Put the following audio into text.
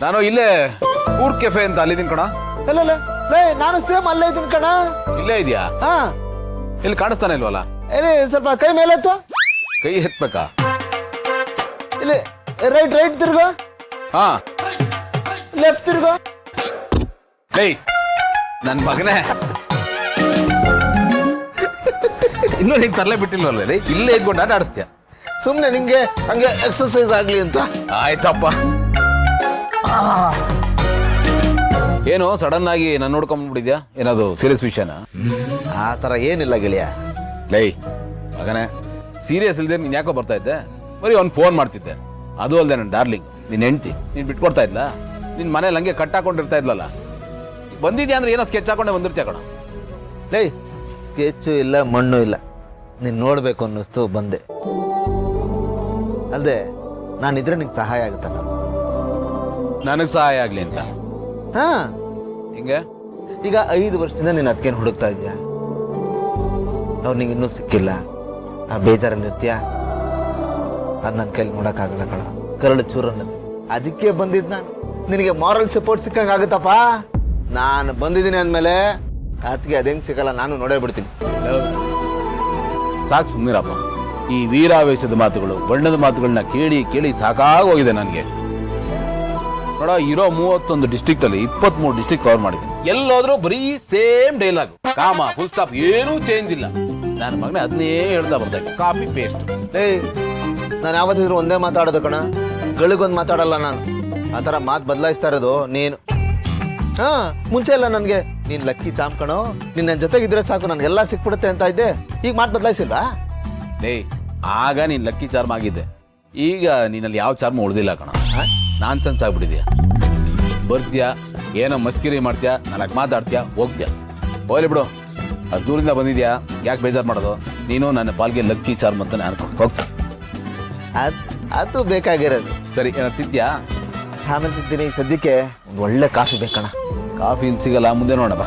ನಾನು ಇಲ್ಲೇ food cafe ಅಂತ ಅಲ್ಲಿದ್ದೀನಿ ಕಣ. ಅಲ್ಲ ನಾನು ಸೇಮ್ ಅಲ್ಲೇ ಇದ್ದೀನಿ ಕಣ. ಇಲ್ಲೇ ಇದೆಯಾ? ಹಾ, ಇಲ್ಲಿ ಕಾಣಿಸ್ತಾನೆ ಇಲ್ವಲ್ಲ? ಇಲ್ಲಿ ಸ್ವಲ್ಪ ಕೈ ಮೇಲೆ ಎತ್ತು. ಕೈ ಎತ್ಬೇಕಾ? ಇಲ್ಲಿ ರೈಟ್ ತಿರ್ಗೋ. ಹಾ, ಲೆಫ್ಟ್ ತಿರ್ಗೋ. ಏಯ್ ನನ್ ಮಗನೇ, ಇನ್ನೂ ನೀನ್ ತರಲೇ ಬಿಟ್ಟಿಲ್ವಲ್ಲ? ಇಲ್ಲೇ ಇದ್ಕೊಂಡು ಆಟ ಆಡಿಸ್ತೀಯ. ಸುಮ್ನೆ ನಿಂಗೆ ಹಂಗೆ ಎಕ್ಸರ್ಸೈಸ್ ಆಗ್ಲಿ ಅಂತ. ಆಯ್ತಪ್ಪ. ಏನು ಸಡನ್ ಆಗಿ ನಾನು ನೋಡ್ಕೊಂಡ್ಬಿಟ್ಟಿದ್ಯಾ? ಏನದು ಸೀರಿಯಸ್ ವಿಷಯನ? ಆ ತರ ಏನಿಲ್ಲ ಗೆಳೆಯ. ಲೈ ಮಗನೇ, ಸೀರಿಯಸ್ ಇಲ್ದೇ ನೀನ್ ಯಾಕೋ ಬರ್ತಾ ಇದ್ದೆ? ಬರೀ ಅವ್ನು ಫೋನ್ ಮಾಡ್ತಿದ್ದೆ. ಅದು ಅಲ್ಲದೆ ನನ್ನ ಡಾರ್ಲಿಂಗ್ ನಿನ್ ಹೆಂಡ್ತಿ ನೀನ್ ಬಿಟ್ಕೊಡ್ತಾ ಇದ್ಲ? ನಿನ್ ಮನೇಲಿ ಹಂಗೆ ಕಟ್ ಹಾಕೊಂಡಿರ್ತಾ ಇದ್ಲಲ್ಲ? ಬಂದಿದ್ಯಾ ಅಂದ್ರೆ ಏನೋ ಸ್ಕೆಚ್ ಹಾಕೊಂಡೆ ಬಂದಿರ್ತೀಯ ಕಣ. ಲೈ ಸ್ಕೆಚ್ಚು ಇಲ್ಲ ಮಣ್ಣು ಇಲ್ಲ, ನೀನ್ ನೋಡ್ಬೇಕು ಅನ್ನಿಸ್ತು ಬಂದೆ. ಅಲ್ದೆ ನಾನಿದ್ರೆ ನಿಂಗೆ ಸಹಾಯ ಆಗುತ್ತಲ್ಲ. ನನಗ್ ಸಹಾಯ ಆಗ್ಲಿ ಅಂತ? ಹಾ, ಹಿಂಗೆ ಈಗ 5 ವರ್ಷದಿಂದ ನೀನು ಅದಕ್ಕೇನು ಹುಡುಕ್ತಾ ಇದೆಯಾ? ಅವ್ರು ನಿಂಗೆ ಇನ್ನೂ ಸಿಕ್ಕಿಲ್ಲ, ಆ ಬೇಜಾರಲ್ಲಿ ಇರ್ತೀಯ. ಅದು ನನ್ನ ಕೈಲಿ ನೋಡೋಕ್ಕಾಗಲ್ಲ ಕಣ, ಕರಳು ಚೂರು ಅನ್ನೋದು. ಅದಕ್ಕೆ ಬಂದಿದ್ದು ನಾನು. ನಿನಗೆ ಮಾರಲ್ ಸಪೋರ್ಟ್ ಸಿಕ್ಕಂಗಾಗುತ್ತಪ್ಪ. ನಾನು ಬಂದಿದ್ದೀನಿ ಅಂದಮೇಲೆ ಅದಕ್ಕೆ ಅದು ಹೆಂಗೆ ಸಿಗಲ್ಲ ನಾನು ನೋಡೇ ಬಿಡ್ತೀನಿ. ಸಾಕು ಸುಮ್ಮನಿರಪ್ಪ. ಈ ವೀರಾವೇಶದ ಮಾತುಗಳು, ಬಣ್ಣದ ಮಾತುಗಳನ್ನ ಕೇಳಿ ಕೇಳಿ ಸಾಕಾಗೋಗಿದೆ ನನಗೆ. ನೋಡ, ಇರೋ 31 ಡಿಸ್ಟ್ರಿಕ್ಟ್ ಅಲ್ಲಿ 23 ಡಿಸ್ಟ್ರಿಕ್ಟ್ ಕವರ್ ಮಾಡಿದ್ದೀನಿ. ಎಲ್ಲೋದ್ರೂ ಬರೀ ಸೇಮ್ ಡೈಲಾಗ್, ಕಾಮ ಫುಲ್ ಸ್ಟಾಪ್, ಏನೂ ಚೇಂಜ್ ಇಲ್ಲ. ನನ್ನ ಮಗನೇ ಅದನ್ನೇ ಹೇಳ್ತಾ ಬರ್ತಾ ಇದ್ದೆ, ಕಾಪಿ ಪೇಸ್ಟ್. ಏಯ್, ನಾನು ಯಾವತ್ತಿದ್ರು ಒಂದೇ ಮಾತಾಡೋದು ಕಣ, ಗಳಿಗೊಂದು ಮಾತಾಡಲ್ಲ ನಾನು. ಆ ಥರ ಮಾತು ಬದಲಾಯಿಸ್ತಾ ಇರೋದು ನೀನು. ಹಾ, ಮುಂಚೆ ಎಲ್ಲ ನನಗೆ ನೀನ್ ಲಕ್ಕಿ ಚಾಮ್ ಕಣೋ, ನಿನ್ನ ಜೊತೆಗಿದ್ರೆ ಸಾಕು ನನಗೆಲ್ಲ ಸಿಕ್ಬಿಡುತ್ತೆ ಅಂತ ಇದ್ದೆ. ಈಗ ಮಾತು ಬದಲಾಯಿಸಿಲ್ವಾ? ಏಯ್, ಆಗ ನೀನ್ ಲಕ್ಕಿ ಚಾರ್ಮ್ ಆಗಿದ್ದೆ. ಈಗ ನೀನಲ್ಲಿ ಯಾವ ಚಾರ್ಮ್ ಉಳಿದಿಲ್ಲ ಕಣ. ನಾನ್ ಸೆನ್ಸ್ ಆಗ್ಬಿಟ್ಟಿದ್ಯಾ. ಬರ್ತೀಯಾ, ಏನೋ ಮಸ್ಕಿರಿ ಮಾಡ್ತೀಯಾ, ನಾಲ್ಕು ಮಾತಾಡ್ತೀಯಾ, ಹೋಗ್ತೀಯಾ. ಹೋಗ್ಲಿ ಬಿಡು, ಅದು ದೂರಿಂದ ಬಂದಿದ್ಯಾ, ಯಾಕೆ ಬೇಜಾರು ಮಾಡೋದು? ನೀನು ನನ್ನ ಪಾಲ್ಗೆ ಲಕ್ಕಿ ಚಾರ್ಮ್ ಅಂತಾನೆ ಅನ್ಕೊಂಡು ಹೋಗ್ತಾ. ಅದು ಬೇಕಾಗಿರೋದು. ಸರಿ, ಏನೋ ತಿಂತ್ಯಾ? ಆಮೇಲೆ ತಿಂತೀನಿ. ಸದ್ಯಕ್ಕೆ ಒಂದು ಒಳ್ಳೆ ಕಾಫಿ ಬೇಕಣ್ಣ. ಕಾಫಿ ಇಲ್ಲಿ ಸಿಗಲ್ಲ, ಮುಂದೆ ನೋಡಪ್ಪ.